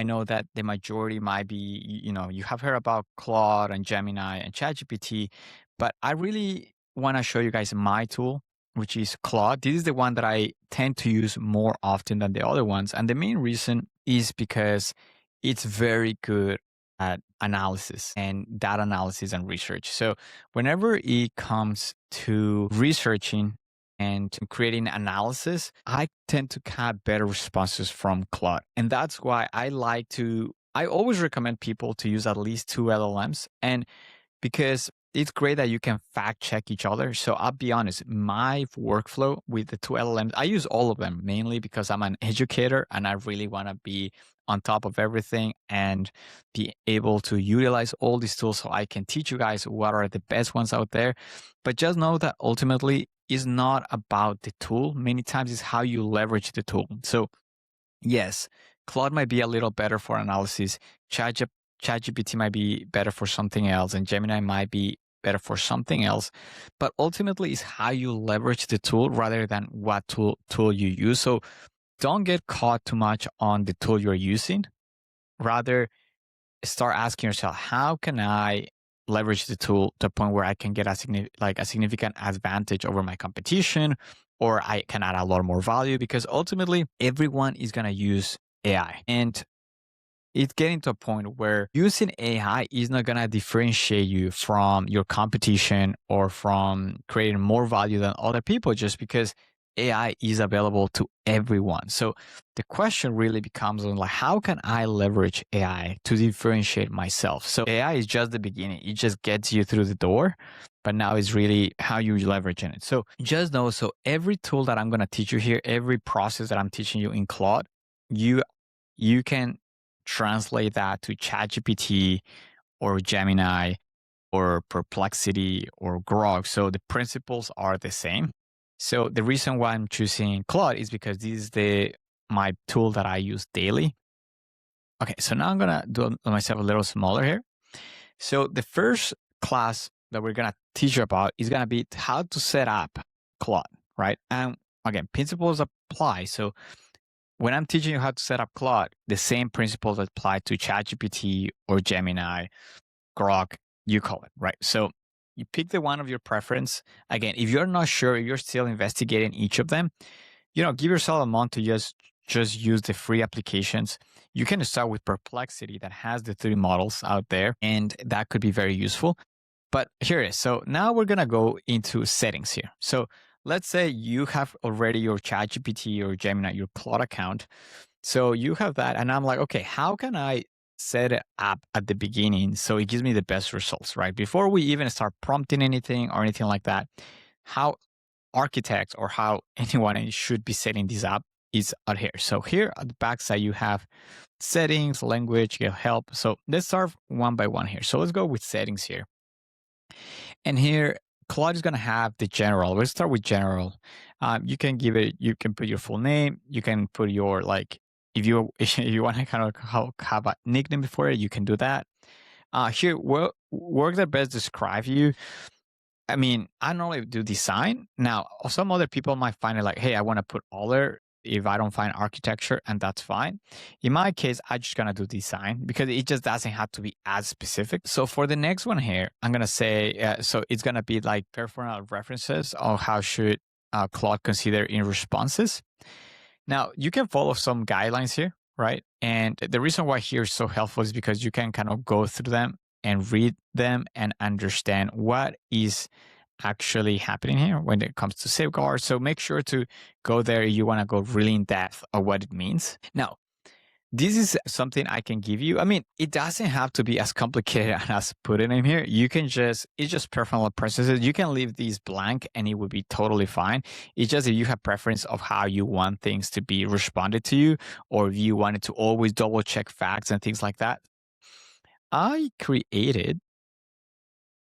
I know that the majority might be, you have heard about Claude and Gemini and ChatGPT, but I really want to show you guys my tool, which is Claude. This is the one that I tend to use more often than the other ones. And the main reason is because it's very good at analysis and data analysis and research. So whenever it comes to researching and creating analysis, I tend to have better responses from Claude. And that's why I always recommend people to use at least two LLMs. And because it's great that you can fact check each other. So I'll be honest, my workflow with the two LLMs, I use all of them mainly because I'm an educator and I really want to be on top of everything and be able to utilize all these tools so I can teach you guys what are the best ones out there. But just know that ultimately it's not about the tool. Many times it's how you leverage the tool. So yes, Claude might be a little better for analysis. ChatGPT might be better for something else, and Gemini might be better for something else. But ultimately, it's how you leverage the tool rather than what tool you use. So don't get caught too much on the tool you're using. Rather, start asking yourself, how can I leverage the tool to a point where I can get a significant advantage over my competition, or I can add a lot more value? Because ultimately, everyone is going to use AI. And it's getting to a point where using AI is not going to differentiate you from your competition or from creating more value than other people just because AI is available to everyone. So the question really becomes on like, how can I leverage AI to differentiate myself? So AI is just the beginning. It just gets you through the door, but now it's really how you leveraging it. So just know, so every tool that I'm going to teach you here, every process that I'm teaching you in Claude, you can translate that to ChatGPT or Gemini or Perplexity or Grok. So the principles are the same. So the reason why I'm choosing Claude is because this is my tool that I use daily. Okay, so now I'm gonna do myself a little smaller here. So the first class that we're gonna teach you about is gonna be how to set up Claude, right? And again, principles apply. So when I'm teaching you how to set up Claude, the same principles apply to ChatGPT or Gemini, Grok, you call it, right? So you pick the one of your preference. Again, if you're not sure, if you're still investigating each of them, give yourself a month to just use the free applications. You can start with Perplexity that has the three models out there, and that could be very useful. But here it is. So now we're going to go into settings here. So let's say you have already your ChatGPT or Gemini, your Claude account. So you have that. And I'm like, okay, how can I set it up at the beginning so it gives me the best results, right? Before we even start prompting anything or anything like that, how architects or how anyone should be setting this up is out here. So here at the backside, you have settings, language, get help. So let's start one by one here. So let's go with settings here. And here, Claude is going to have the general. Let's start with general. You can put your full name. You can put your, if you want to kind of have a nickname before it, you can do that. Here, work that best describe you. I mean, I normally do design. Now, some other people might find it like, hey, I want to put other if I don't find architecture, and that's fine. In my case, I'm just going to do design because it just doesn't have to be as specific. So for the next one here, I'm going to say, so it's going to be like performance references or how should Claude consider in responses. Now, you can follow some guidelines here, right? And the reason why here is so helpful is because you can kind of go through them and read them and understand what is actually happening here when it comes to safeguards. So make sure to go there if you want to go really in depth of what it means. Now, this is something I can give you. I mean, it doesn't have to be as complicated as putting in here. It's just personal preferences. You can leave these blank and it would be totally fine. It's just if you have preference of how you want things to be responded to you, or if you wanted to always double check facts and things like that. I created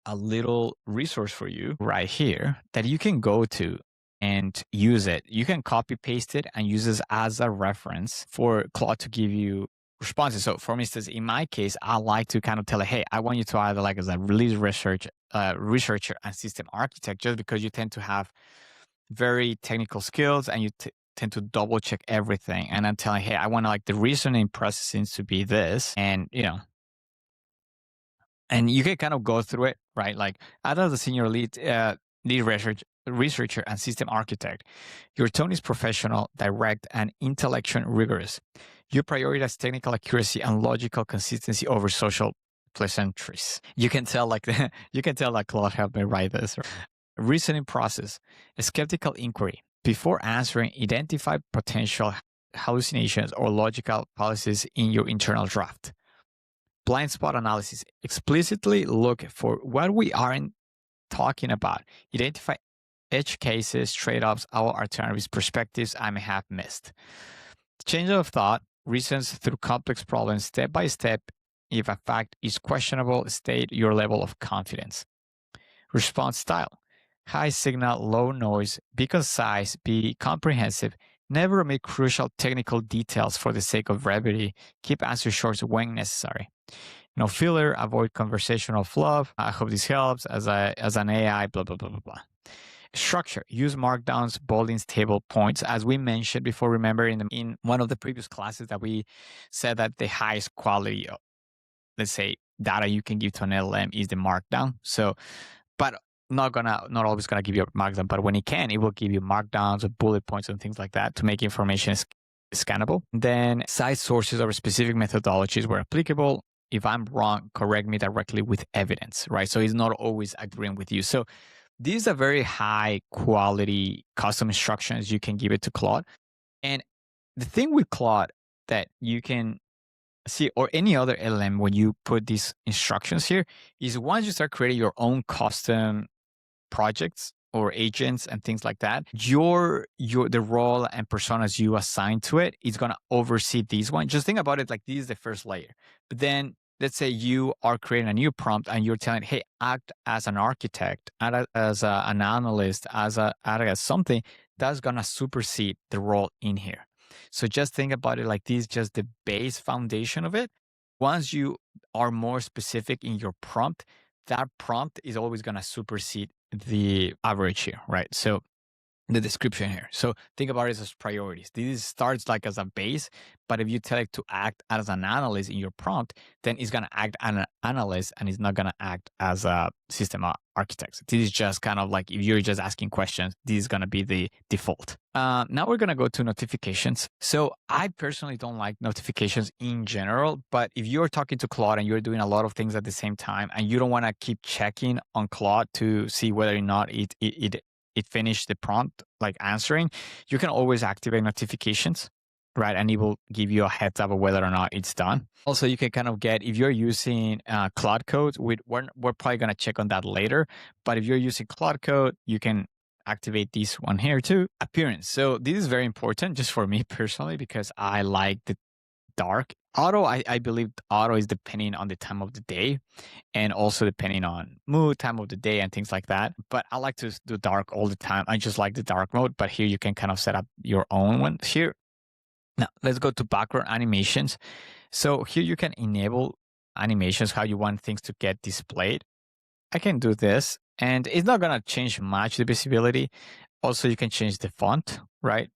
a little resource for you right here that you can go to and use it. You can copy paste it and use this as a reference for Claude to give you responses. So for instance, in my case, I like to kind of tell it, hey, I want you to either like as a release researcher and system architect, just because you tend to have very technical skills and you tend to double check everything. And I'm telling, hey, I want like the reasoning processing to be this. And, and you can kind of go through it, right? Like as a senior lead researcher and system architect, your tone is professional, direct, and intellectual rigorous. You prioritize technical accuracy and logical consistency over social pleasantries. You can tell like Claude helped me write this. Reasoning process, a skeptical inquiry. Before answering, identify potential hallucinations or logical fallacies in your internal draft. Blind spot analysis, explicitly look for what we aren't talking about. Identify edge cases, trade-offs, or alternatives, perspectives I may have missed. Change of thought, reasons through complex problems step by step. If a fact is questionable, state your level of confidence. Response style, high signal, low noise, be concise, be comprehensive, never omit crucial technical details for the sake of brevity, keep answers short when necessary. No filler, avoid conversational fluff. I hope this helps as an AI, blah, blah, blah, blah, blah. Structure, use markdowns, boldings, table points. As we mentioned before, remember in one of the previous classes that we said that the highest quality of, let's say, data you can give to an LLM is the markdown. So, but not always gonna give you a markdown, but when it can, it will give you markdowns or bullet points and things like that to make information scannable. Then cite sources or specific methodologies where applicable. If I'm wrong, correct me directly with evidence, right? So it's not always agreeing with you. So these are very high quality custom instructions you can give it to Claude. And the thing with Claude that you can see, or any other LLM, when you put these instructions here, is once you start creating your own custom projects or agents and things like that, the role and personas you assign to it is going to oversee these one. Just think about it like this is the first layer. But then let's say you are creating a new prompt and you're telling, hey, act as an architect, act as an analyst, as something that's going to supersede the role in here. So just think about it like this, just the base foundation of it. Once you are more specific in your prompt, that prompt is always going to supersede the average here, right? So the description here. So think about it as priorities. This starts like as a base, but if you tell it to act as an analyst in your prompt, then it's going to act as an analyst and it's not going to act as a system architect. This is just kind of like if you're just asking questions, this is going to be the default. Now we're going to go to notifications. So I personally don't like notifications in general, but if you're talking to Claude and you're doing a lot of things at the same time and you don't want to keep checking on Claude to see whether or not it finished the prompt, like answering, you can always activate notifications, right? And it will give you a heads up of whether or not it's done. Also, you can kind of get, if you're using Claude Code, we're probably going to check on that later. But if you're using Claude Code, you can activate this one here too. Appearance. So this is very important just for me personally, because I like the dark. Auto, I believe auto is depending on the time of the day and also depending on mood, time of the day and things like that. But I like to do dark all the time. I just like the dark mode, but here you can kind of set up your own one here. Now let's go to background animations. So here you can enable animations, how you want things to get displayed. I can do this and it's not going to change much the visibility. Also, you can change the font, right?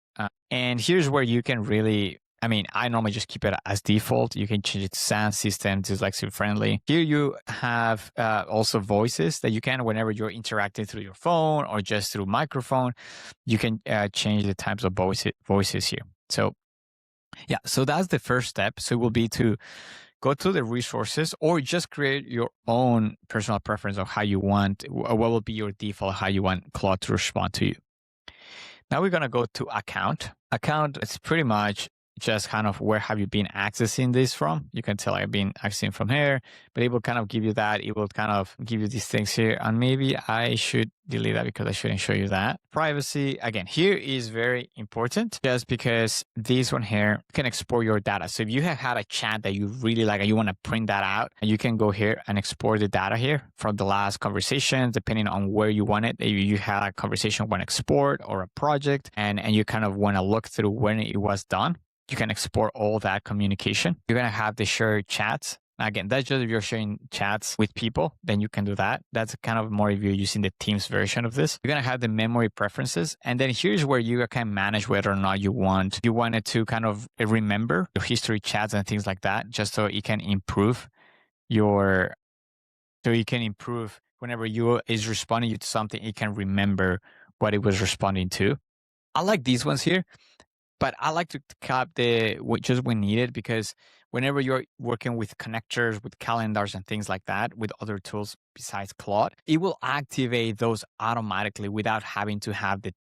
And here's where you can really, I normally just keep it as default. You can change it to sound system, dyslexia friendly. Here you have also voices that you can, whenever you're interacting through your phone or just through microphone, you can change the types of voices here. So yeah, so that's the first step. So it will be to go to the resources or just create your own personal preference of how you want, what will be your default, how you want Claude to respond to you. Now we're going to go to account. Account is pretty much just kind of where have you been accessing this from. You can tell I've been accessing from here, but it will kind of give you that. It will kind of give you these things here. And maybe I should delete that because I shouldn't show you that. Privacy, again, here is very important just because this one here can export your data. So if you have had a chat that you really like and you want to print that out, you can go here and export the data here from the last conversation, depending on where you want it. If you had a conversation, one export or a project, and you kind of want to look through when it was done, you can export all that communication. You're going to have the shared chats Again, that's just if you're sharing chats with people, then you can do that. That's kind of more if you're using the Teams version of this. You're going to have the memory preferences. And then here's where you can manage whether or not you wanted to kind of remember your history chats and things like that, just so it can improve your, so you can improve whenever you is responding to something, it can remember what it was responding to. I like these ones here, but I like to cap just when needed, because whenever you're working with connectors, with calendars and things like that, with other tools besides Claude, it will activate those automatically without having to have the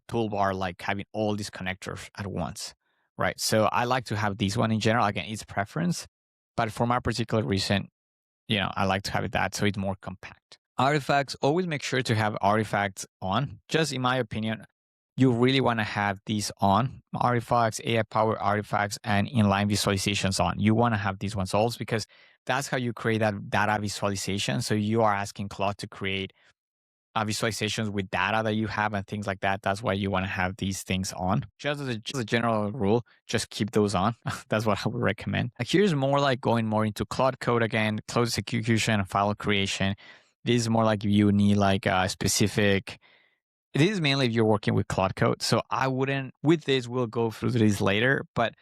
toolbar, like having all these connectors at once, right? So I like to have this one in general. Again, it's preference, but for my particular reason, I like to have it that so it's more compact. Artifacts, always make sure to have artifacts on. Just in my opinion, you really want to have these on. Artifacts, AI powered artifacts, and inline visualizations on. You want to have these ones also, because that's how you create that data visualization. So you are asking Claude to create visualizations with data that you have and things like that. That's why you want to have these things on. Just as a general rule, just keep those on. That's what I would recommend. Here's more like going more into Claude Code again, Claude execution and file creation. This is more like you need like a specific. This is mainly if you're working with Claude Code. So I wouldn't, with this, we'll go through this later, but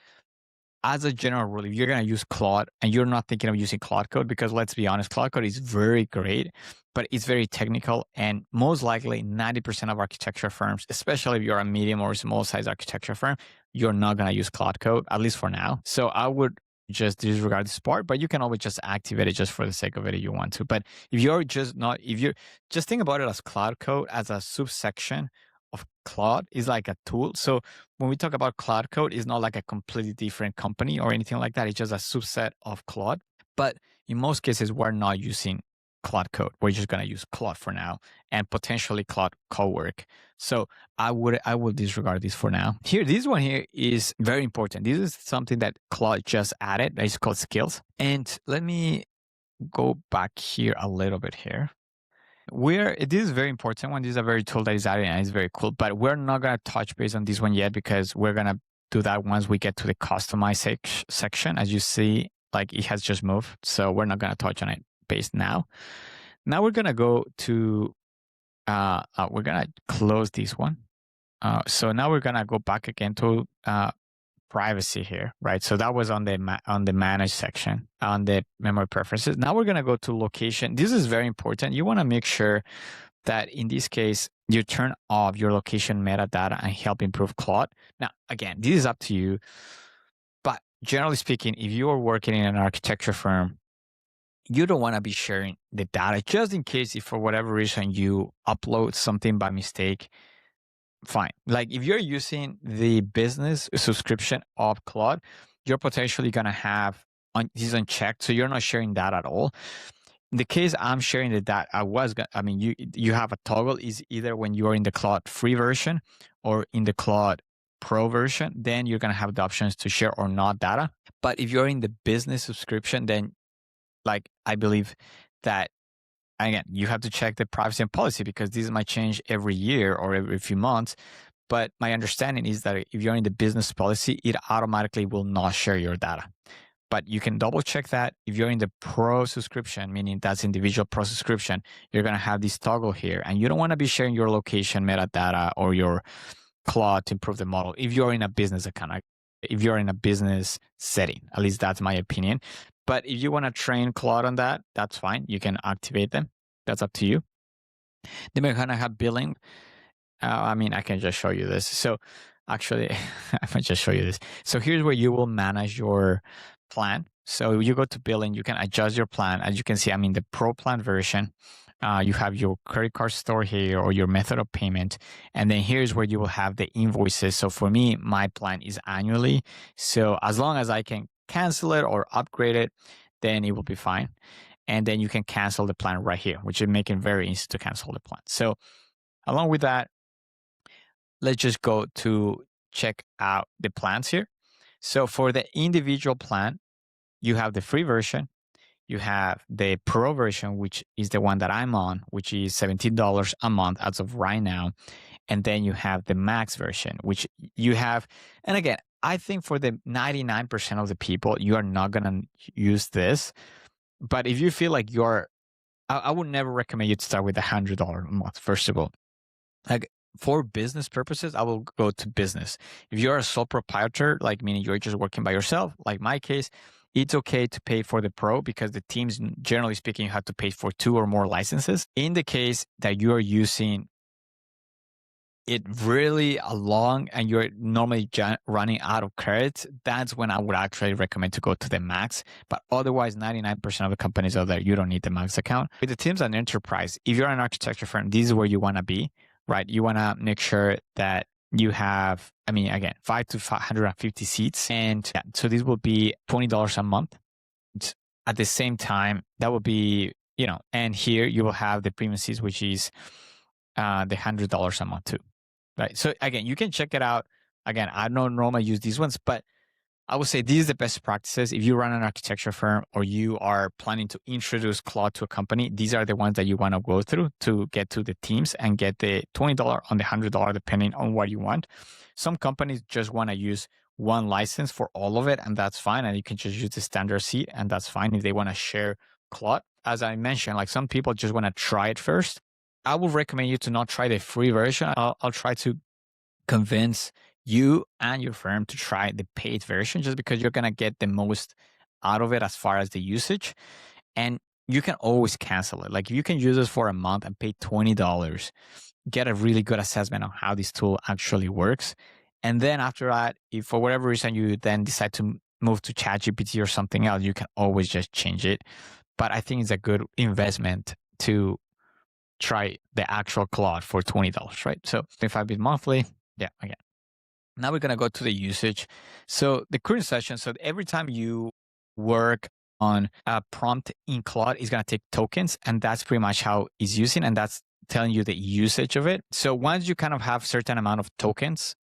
as a general rule, if you're going to use Claude and you're not thinking of using Claude Code, because let's be honest, Claude Code is very great, but it's very technical. And most likely 90% of architecture firms, especially if you're a medium or small size architecture firm, you're not going to use Claude Code, at least for now. So I would just disregard this part, but you can always just activate it just for the sake of it if you want to. But if you're just not, if you're just think about it as Claude Code as a subsection of Claude, is like a tool. So when we talk about Claude Code, it's not like a completely different company or anything like that. It's just a subset of Claude. But in most cases, we're not using Claude Code. We're just going to use Claude for now, and potentially Claude Cowork. So I would disregard this for now. Here, this one here is very important. This is something that Claude just added. That is called skills. And let me go back here a little bit here. This is a very important one. This is a very tool that is added and it's very cool, but we're not going to touch base on this one yet, because we're going to do that once we get to the customize section. As you see, like it has just moved. So we're not going to touch on it base now. Now we're going to go to, we're going to close this one. So now we're going to go back again to privacy here, right? So that was on the manage section, on the memory preferences. Now we're going to go to location. This is very important. You want to make sure that in this case, you turn off your location metadata and help improve Claude. Now, again, this is up to you. But generally speaking, if you are working in an architecture firm, you don't want to be sharing the data just in case if for whatever reason you upload something by mistake. Fine. Like if you're using the business subscription of Claude, you're potentially going to have this unchecked. So you're not sharing that at all. In the case I'm sharing the data, you have a toggle is either when you're in the Claude free version or in the Claude Pro version, then you're going to have the options to share or not data. But if you're in the business subscription, then like I believe that, again, you have to check the privacy and policy, because these might change every year or every few months. But my understanding is that if you're in the business policy, it automatically will not share your data. But you can double check that. If you're in the pro subscription, meaning that's individual pro subscription, you're going to have this toggle here. And you don't want to be sharing your location metadata or your Claude to improve the model if you're in a business account, if you're in a business setting. At least that's my opinion. But if you want to train Claude on that, that's fine. You can activate them. That's up to you. Then we're going to have billing. I can just show you this. So actually, I might just show you this. So here's where you will manage your plan. So you go to billing, you can adjust your plan. As you can see, I'm in the Pro plan version. You have your credit card store here or your method of payment. And then here's where you will have the invoices. So for me, my plan is annually. So as long as I can cancel it or upgrade it, then it will be fine. And then you can cancel the plan right here, which is making it very easy to cancel the plan. So along with that, let's just go to check out the plans here. So for the individual plan, you have the free version, you have the pro version, which is the one that I'm on, which is $17 a month as of right now. And then you have the max version, which you have. And again, I think for the 99% of the people, you are not going to use this. But if you feel like I would never recommend you to start with $100 a month, first of all. Like for business purposes, I will go to business. If you're a sole proprietor, like meaning you're just working by yourself, like my case, it's okay to pay for the pro because the teams, generally speaking, you have to pay for 2 or more licenses. In the case that you are using it really long and you're normally running out of credits, that's when I would actually recommend to go to the max. But otherwise, 99% of the companies out there, you don't need the max account. With the teams and enterprise, if you're an architecture firm, this is where you want to be, right? You want to make sure that you have, I mean, again, 5 to 550 seats. And yeah, so this will be $20 a month. At the same time, that will be, and here you will have the premium seats, which is the $100 a month too. Right. So again, you can check it out. Again, I don't normally use these ones, but I would say these are the best practices. If you run an architecture firm or you are planning to introduce Claude to a company, these are the ones that you want to go through to get to the teams and get the $20 on the $100, depending on what you want. Some companies just want to use one license for all of it, and that's fine. And you can just use the standard seat, and that's fine if they want to share Claude. As I mentioned, like some people just want to try it first. I would recommend you to not try the free version. I'll try to convince you and your firm to try the paid version just because you're going to get the most out of it as far as the usage. And you can always cancel it. Like you can use this for a month and pay $20, get a really good assessment on how this tool actually works. And then after that, if for whatever reason you then decide to move to ChatGPT or something else, you can always just change it. But I think it's a good investment to try the actual Claude for $20, right? So if I bid monthly, yeah, again. Now we're going to go to the usage. So the current session, so every time you work on a prompt in Claude, it's going to take tokens, and that's pretty much how it's using, and that's telling you the usage of it. So once you kind of have certain amount of tokens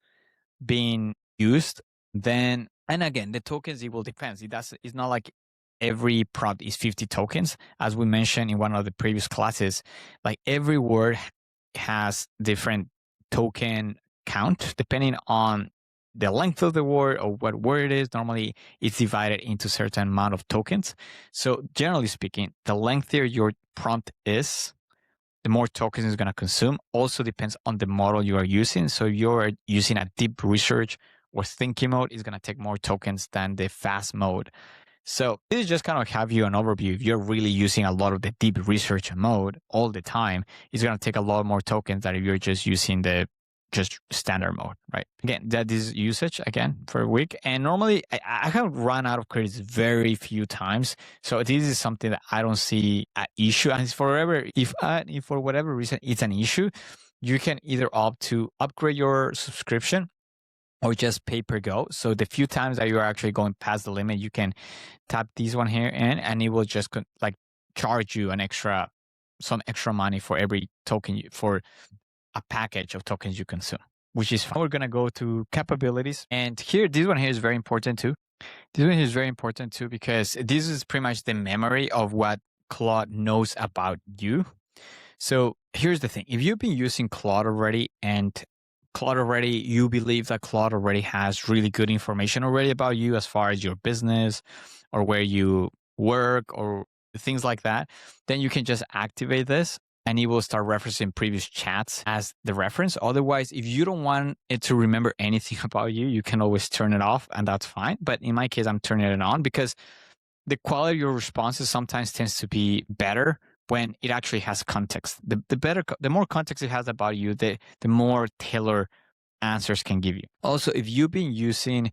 being used, then, and again, the tokens, it will depend. It's not like every prompt is 50 tokens. As we mentioned in one of the previous classes, like every word has different token count depending on the length of the word or what word it is. Normally it's divided into certain amount of tokens. So generally speaking, the lengthier your prompt is, the more tokens it's going to consume. Also depends on the model you are using. So if you're using a deep research or thinking mode, it's going to take more tokens than the fast mode. So this is just kind of have you an overview. If you're really using a lot of the deep research mode all the time, it's going to take a lot more tokens than if you're just using the just standard mode, right? Again, that is usage again for a week. And normally I have run out of credits very few times. So this is something that I don't see an issue. And if for whatever reason it's an issue, you can either opt to upgrade your subscription or just pay per go. So the few times that you're actually going past the limit, you can tap this one here in, and it will just like charge you some extra money for every token for a package of tokens you consume, which is fine. We're going to go to capabilities. And here, this one here is very important too. This one here is very important too, because this is pretty much the memory of what Claude knows about you. So here's the thing. If you've been using Claude already and you believe that Claude already has really good information already about you as far as your business or where you work or things like that, then you can just activate this and it will start referencing previous chats as the reference. Otherwise, if you don't want it to remember anything about you, you can always turn it off and that's fine. But in my case, I'm turning it on because the quality of your responses sometimes tends to be better when it actually has context. The more context it has about you, the more tailored answers can give you. Also, if you've been using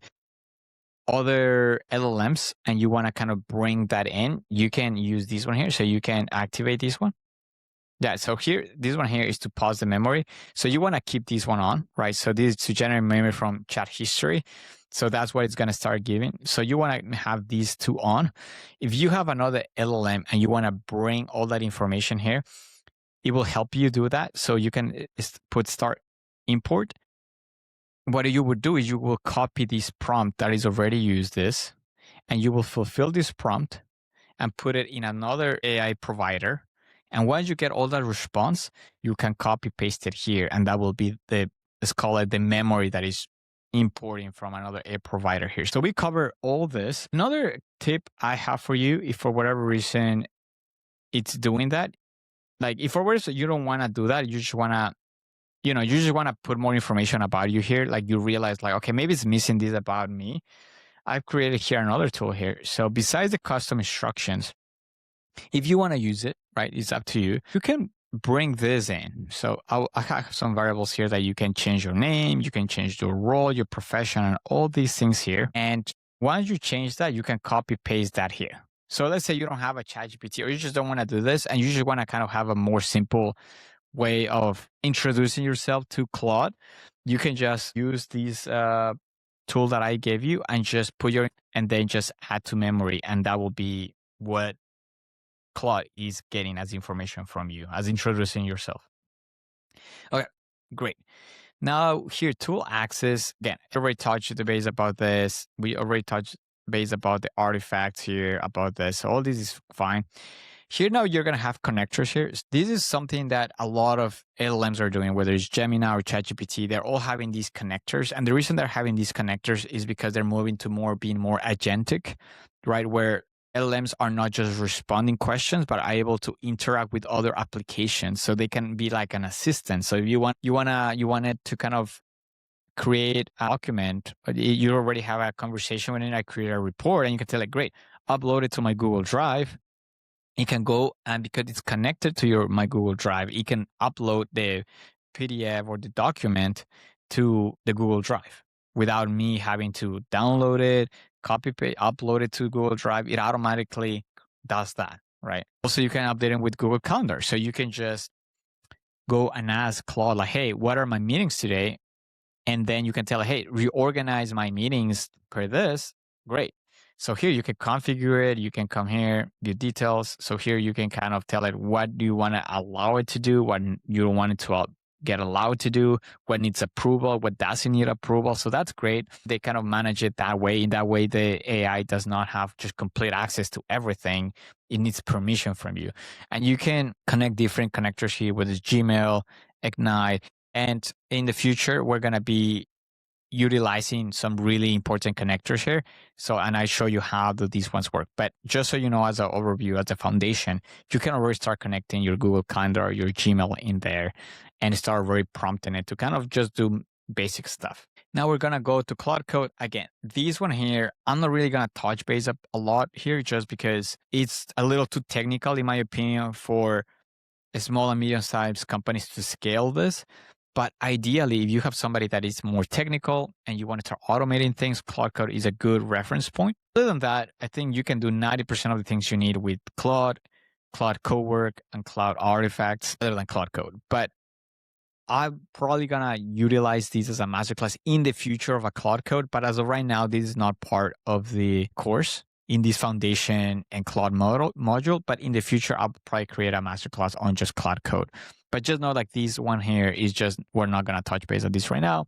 other LLMs and you want to kind of bring that in, you can use this one here. So you can activate this one. Yeah, so here, this one here is to pause the memory. So you want to keep this one on, right? So this is to generate memory from chat history. So that's what it's going to start giving. So you want to have these two on. If you have another LLM and you want to bring all that information here, it will help you do that. So you can put start import. What you would do is you will copy this prompt that is already used this, and you will fulfill this prompt and put it in another AI provider. And once you get all that response, you can copy paste it here. And that will be let's call it the memory that is importing from another app provider here. So we cover all this. Another tip I have for you, if for whatever reason it's doing that, like if for whatever reason you don't want to do that, you just want to, you just want to put more information about you here. Like you realize like, okay, maybe it's missing this about me. I've created here another tool here. So besides the custom instructions, if you want to use it, right, it's up to you. You can bring this in. So I have some variables here that you can change your name, you can change your role, your profession, and all these things here. And once you change that, you can copy paste that here. So let's say you don't have a ChatGPT or you just don't want to do this and you just want to kind of have a more simple way of introducing yourself to Claude. You can just use these tool that I gave you and just put and then just add to memory. And that will be what Claude is getting as information from you, as introducing yourself. Okay, great. Now here, tool access. Again, I already touched the base about this. We already touched base about the artifacts here, about this. So all this is fine. Here now you're going to have connectors here. This is something that a lot of LLMs are doing, whether it's Gemini or ChatGPT. They're all having these connectors. And the reason they're having these connectors is because they're moving to being more agentic, right? Where LLMs are not just responding questions, but are able to interact with other applications. So they can be like an assistant. So if you want it to kind of create a document, but you already have a conversation with it. I create a report and you can tell it, great, upload it to my Google Drive. It can go, and because it's connected to my Google Drive, it can upload the PDF or the document to the Google Drive without me having to download it, copy paste, upload it to Google Drive. It automatically does that, right? Also, you can update it with Google Calendar. So you can just go and ask Claude, like, hey, what are my meetings today? And then you can tell, hey, reorganize my meetings per this. Great. So here you can configure it. You can come here, view details. So here you can kind of tell it what do you want to allow it to do, what you don't want it to get allowed to do, what needs approval, what doesn't need approval. So that's great. They kind of manage it that way. In that way, the AI does not have just complete access to everything. It needs permission from you. And you can connect different connectors here, whether it's Gmail, Ignite. And in the future, we're going to be utilizing some really important connectors here. So, and I show you how these ones work. But just so you know, as an overview, as a foundation, you can already start connecting your Google Calendar or your Gmail in there and start already prompting it to kind of just do basic stuff. Now we're going to go to Claude Code. Again, this one here, I'm not really going to touch base up a lot here just because it's a little too technical, in my opinion, for small and medium-sized companies to scale this. But ideally, if you have somebody that is more technical and you want to start automating things, Claude Code is a good reference point. Other than that, I think you can do 90% of the things you need with Claude, Claude Cowork, and Claude Artifacts, other than Claude Code. But I'm probably going to utilize these as a masterclass in the future of a Claude Code. But as of right now, this is not part of the course in this foundation and Claude module. But in the future, I'll probably create a masterclass on just Claude Code. But just know like this one here is just, we're not going to touch base on this right now.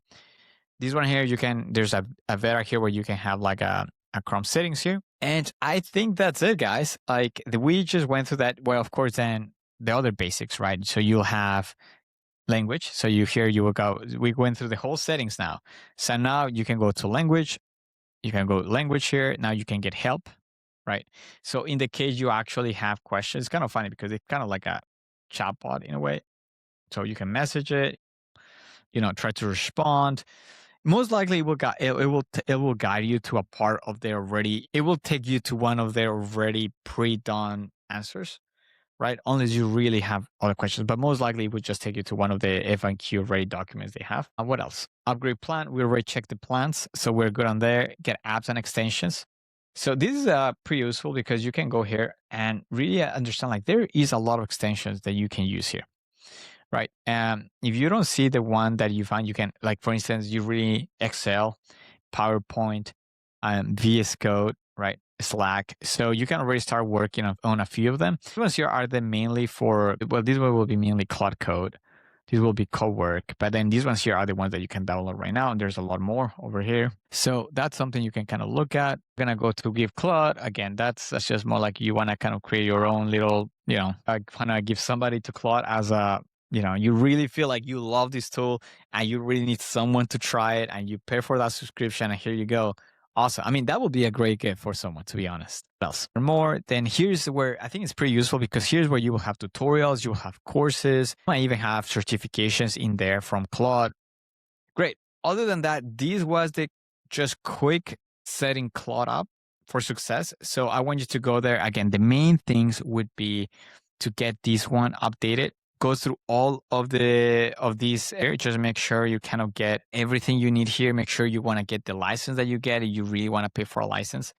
This one here, there's a Vera here where you can have like a Chrome settings here. And I think that's it, guys. Like we just went through that. Well, of course, then the other basics, right? So you'll have language. So we went through the whole settings now. So now you can go to language. You can go language here. Now you can get help, right? So in the case you actually have questions, it's kind of funny because it's kind of like a chatbot in a way. So you can message it, try to respond. Most likely it will guide you to a part of it will take you to one of their already pre-done answers, right? Unless you really have other questions, but most likely it would just take you to one of the FAQ ready documents they have. What else? Upgrade plan. We already checked the plans, so we're good on there. Get apps and extensions. So this is pretty useful because you can go here and really understand like there is a lot of extensions that you can use here. Right. If you don't see the one that you find, you can, like, for instance, you really Excel, PowerPoint, VS Code, right? Slack. So you can already start working on a few of them. These ones here are mainly this one will be mainly Claude Code. This will be Cowork. But then these ones here are the ones that you can download right now. And there's a lot more over here. So that's something you can kind of look at. I'm going to go to give Claude. Again, that's just more like you want to kind of create your own little, want to give somebody to Claude as a you really feel like you love this tool and you really need someone to try it and you pay for that subscription and here you go. Awesome. I mean, that would be a great gift for someone, to be honest. What else? For more, then here's where I think it's pretty useful because here's where you will have tutorials, you will have courses, you might even have certifications in there from Claude. Great. Other than that, this was the just quick setting Claude up for success. So I want you to go there. Again, the main things would be to get this one updated. Go through all of these areas. Just make sure you kind of get everything you need here. Make sure you want to get the license that you get. You really want to pay for a license.